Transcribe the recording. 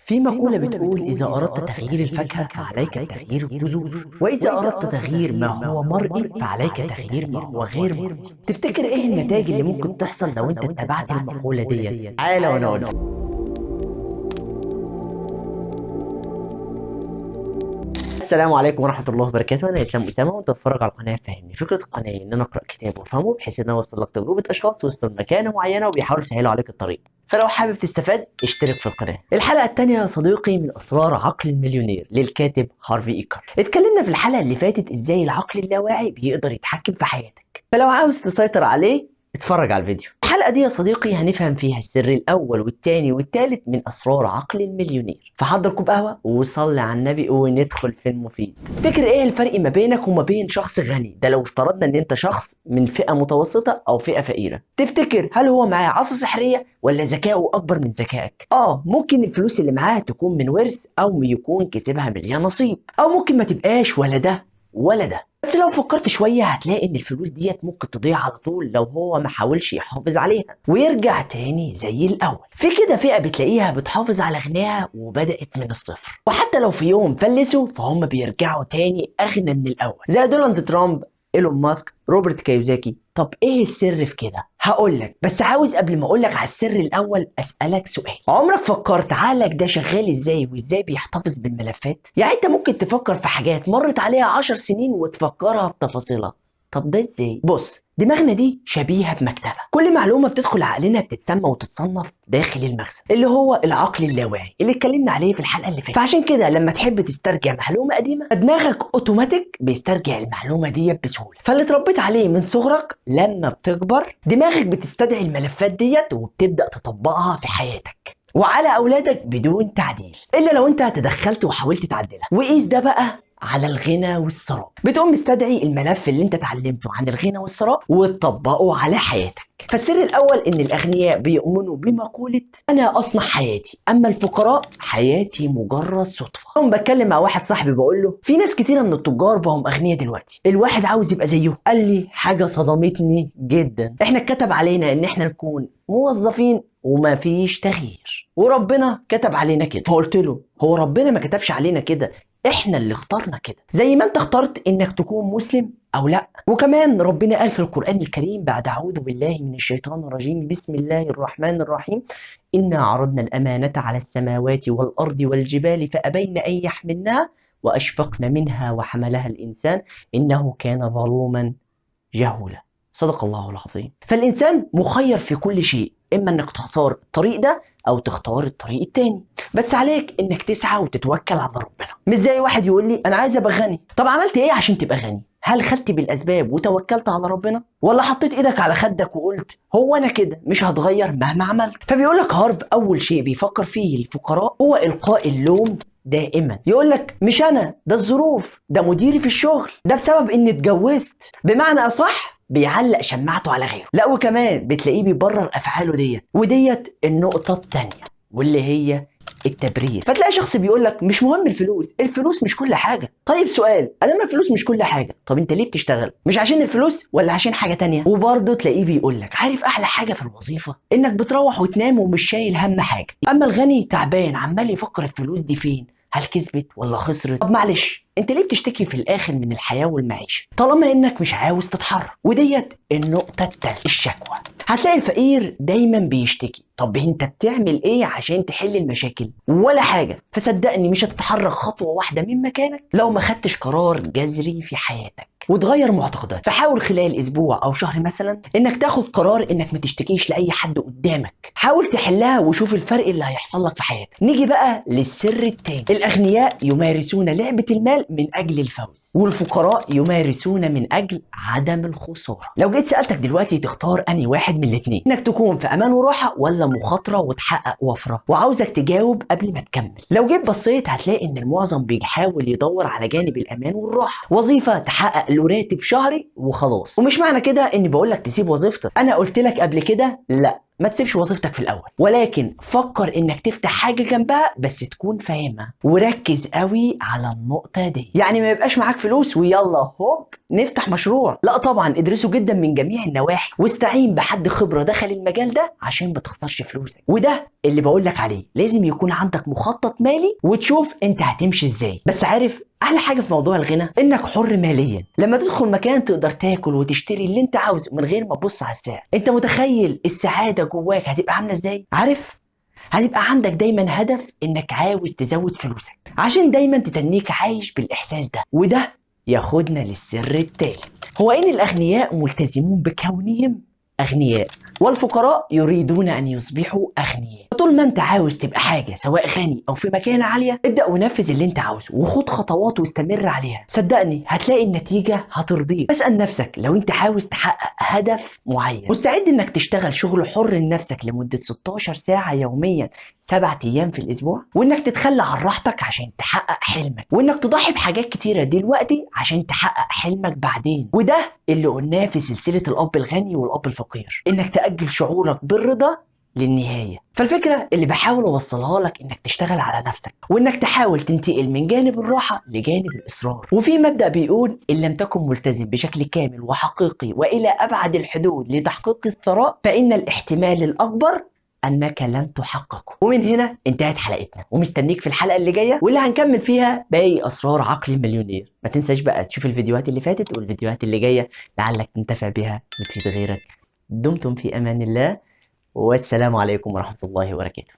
في مقولة بتقول: إذا أردت تغيير الفاكهة فعليك تغيير الجذور، وإذا أردت تغيير ما هو مرئي فعليك تغيير ما هو غير مرئي. تفتكر إيه النتائج اللي ممكن تحصل لو أنت اتبعت المقولة دي؟ تعالى وأنا أقول لك. السلام عليكم ورحمة الله وبركاته. أنا إسلام أسامة وأنت بتتفرج على القناة فهمني. فكرة القناة إن أنا أقرأ كتاب وأفهمه بحيث إن أنا أوصل لك تجربة أشخاص وسط مكانة معينة وبيحاولوا يسهلوا عليك الطريق. فلو حابب تستفاد اشترك في القناة. الحلقة التانية يا صديقي من أسرار عقل المليونير للكاتب هارفي إيكر. اتكلمنا في الحلقة اللي فاتت إزاي العقل اللاواعي بيقدر يتحكم في حياتك، فلو عاوز تسيطر عليه اتفرج على الفيديو. الحلقة دي يا صديقي هنفهم فيها السر الأول والتاني والتالت من أسرار عقل المليونير. فحضر كوب قهوة وصلي على النبي وندخل في المفيد. تفتكر إيه الفرق ما بينك وما بين شخص غني؟ ده لو افترضنا إن أنت شخص من فئة متوسطة أو فئة فقيرة. تفتكر هل هو معاه عصا سحرية ولا ذكائه أكبر من ذكائك؟ ممكن الفلوس اللي معاه تكون من ورث أو يكون كسبها من يا نصيب، أو ممكن ما تبقاش ولا ده ولا ده. بس لو فكرت شوية هتلاقي ان الفلوس ديت ممكن تضيع على طول لو هو ما حاولش يحافظ عليها ويرجع تاني زي الاول. في كده فئة بتلاقيها بتحافظ على غناها وبدأت من الصفر، وحتى لو في يوم فلسوا فهم بيرجعوا تاني اغنى من الاول، زي دونالد ترامب، ايلون ماسك، روبرت كيوساكي. طب ايه السر في كده؟ هقولك، بس عاوز قبل ما اقولك على السر الاول اسالك سؤال. عمرك فكرت عقلك ده شغال ازاي وازاي بيحتفظ بالملفات؟ يعني انت ممكن تفكر في حاجات مرت عليها 10 سنين وتفكرها بتفاصيلها. طب ده ازاي؟ بص، دماغنا دي شبيهه بمكتبه، كل معلومه بتدخل عقلنا بتتسمى وتتصنف داخل المخزن اللي هو العقل اللاواعي اللي اتكلمنا عليه في الحلقه اللي فاتت. فعشان كده لما تحب تسترجع معلومه قديمه دماغك اوتوماتيك بيسترجع المعلومه دي بسهوله. فاللي اتربيت عليه من صغرك لما بتكبر دماغك بتستدعي الملفات ديت وبتبدا تطبقها في حياتك وعلى اولادك بدون تعديل، الا لو انت تدخلت وحاولت تعدلها. وقيس ده بقى على الغنى والثراء. بتقوم مستدعي الملف اللي انت اتعلمته عن الغنى والثراء وتطبقه على حياتك. فالسر الاول ان الاغنياء بيؤمنوا بمقولة انا اصنع حياتي، اما الفقراء حياتي مجرد صدفة. يوم بتكلم مع واحد صاحبي بقول له في ناس كتيرة من التجار بقوا اغنياء دلوقتي، الواحد عاوز يبقى زيهم. قال لي حاجة صدمتني جدا: احنا اتكتب علينا ان احنا نكون موظفين وما فيش تغيير، وربنا كتب علينا كده. فقلت له هو ربنا ما كتبش علينا كده، احنا اللي اخترنا كده، زي ما انت اخترت انك تكون مسلم او لا. وكمان ربنا قال في القرآن الكريم بعد اعوذ بالله من الشيطان الرجيم بسم الله الرحمن الرحيم: انا عرضنا الامانة على السماوات والارض والجبال فابين ان يحملنها واشفقن منها وحملها الانسان انه كان ظلوما جهولا. صدق الله العظيم. فالإنسان مخير في كل شيء، إما إنك تختار الطريق ده أو تختار الطريق التاني، بس عليك إنك تسعى وتتوكل على ربنا. مش زي واحد يقول لي أنا عايز أبقى غني. طب عملت إيه عشان تبقى غني؟ هل خدت بالأسباب وتوكلت على ربنا؟ ولا حطيت إيدك على خدك وقلت هو أنا كده مش هتغير مهما عملت؟ فبيقول لك هارف أول شيء بيفكر فيه الفقراء هو إلقاء اللوم دائما. يقول لك مش انا، ده الظروف، ده مديري في الشغل، ده بسبب اني اتجوزت. بمعنى اصح بيعلق شماعته على غيره. لا وكمان بتلاقيه بيبرر افعاله وديت النقطه الثانيه واللي هي التبرير. فتلاقي شخص بيقول لك مش مهم الفلوس، الفلوس مش كل حاجه. طيب سؤال، ادام الفلوس مش كل حاجه، طب انت ليه بتشتغل؟ مش عشان الفلوس ولا عشان حاجه تانية؟ وبرضه تلاقيه بيقول لك عارف احلى حاجه في الوظيفه انك بتروح وتنام ومش شايل هم حاجه. اما الغني تعبان عمال يفكر الفلوس دي فين، هل كسبت ولا خسرت؟ طب معلش، انت ليه بتشتكي في الاخر من الحياه والمعيشه طالما انك مش عاوز تتحرك؟ وديت النقطه الثالثه، الشكوى. هتلاقي الفقير دايما بيشتكي. طب انت بتعمل ايه عشان تحل المشاكل؟ ولا حاجه. فصدقني مش هتتحرك خطوه واحده من مكانك لو ما خدتش قرار جذري في حياتك وتغير معتقدات. فحاول خلال اسبوع او شهر مثلا انك تاخد قرار انك ما تشتكيش لاي حد قدامك. حاول تحلها وشوف الفرق اللي هيحصل لك في حياتك. نيجي بقى للسر التاني: الاغنياء يمارسون لعبه المال من اجل الفوز، والفقراء يمارسون من اجل عدم الخساره. لو جيت سالتك دلوقتي تختار انهي واحد من الاثنين، انك تكون في امان وراحه ولا مخاطره وتحقق وفره؟ وعاوزك تجاوب قبل ما تكمل. لو جيت بصيت هتلاقي ان المعظم بيحاول يدور على جانب الامان والراحه، وظيفه تحقق له راتب شهري وخلاص. ومش معنى كده اني بقول لك تسيب وظيفتك. انا قلت لك قبل كده لا، ما تسيبش وظيفتك في الاول، ولكن فكر انك تفتح حاجه جنبها بس تكون فاهمها، وركز قوي على النقطه دي. يعني ما يبقاش معاك فلوس ويلا هوب نفتح مشروع، لا طبعا ادرسه جدا من جميع النواحي، واستعين بحد خبره دخل المجال ده عشان ما تخسرش فلوسك. وده اللي بقول لك عليه، لازم يكون عندك مخطط مالي وتشوف انت هتمشي ازاي. بس عارف احلى حاجه في موضوع الغنى؟ انك حر ماليا. لما تدخل مكان تقدر تاكل وتشتري اللي انت عاوزه من غير ما تبص على السعر. انت متخيل السعاده جواك هتبقى عامله ازاي؟ عارف، هتبقى عندك دايما هدف انك عاوز تزود فلوسك عشان دايما تتنيك عايش بالاحساس ده. وده ياخدنا للسر التالت، هو ان الاغنياء ملتزمون بكونهم اغنياء، والفقراء يريدون ان يصبحوا اغنياء. طول ما انت عاوز تبقى حاجه، سواء غني او في مكانه عاليه، ابدا ونفذ اللي انت عاوزه وخد خطوات واستمر عليها. صدقني هتلاقي النتيجه هترضيك. اسال نفسك، لو انت عاوز تحقق هدف معين، مستعد انك تشتغل شغل حر لنفسك لمده 16 ساعه يوميا 7 ايام في الاسبوع، وانك تتخلى عن راحتك عشان تحقق حلمك، وانك تضحي بحاجات كتيره دلوقتي عشان تحقق حلمك بعدين. وده اللي قلناه في سلسله الاب الغني والاب الفقير، انك تاجل شعورك بالرضا للنهايه. فالفكره اللي بحاول اوصلها لك انك تشتغل على نفسك، وانك تحاول تنتقل من جانب الراحه لجانب الاصرار. وفي مبدا بيقول ان لم تكن ملتزم بشكل كامل وحقيقي والى ابعد الحدود لتحقيق الثراء، فان الاحتمال الاكبر انك لن تحققه. ومن هنا انتهت حلقتنا، ومستنيك في الحلقه اللي جايه واللي هنكمل فيها باقي اسرار عقل المليونير. ما تنساش بقى تشوف الفيديوهات اللي فاتت والفيديوهات اللي جايه لعلك تنتفع بها وتفيد غيرك. دمتم في امان الله، والسلام عليكم ورحمه الله وبركاته.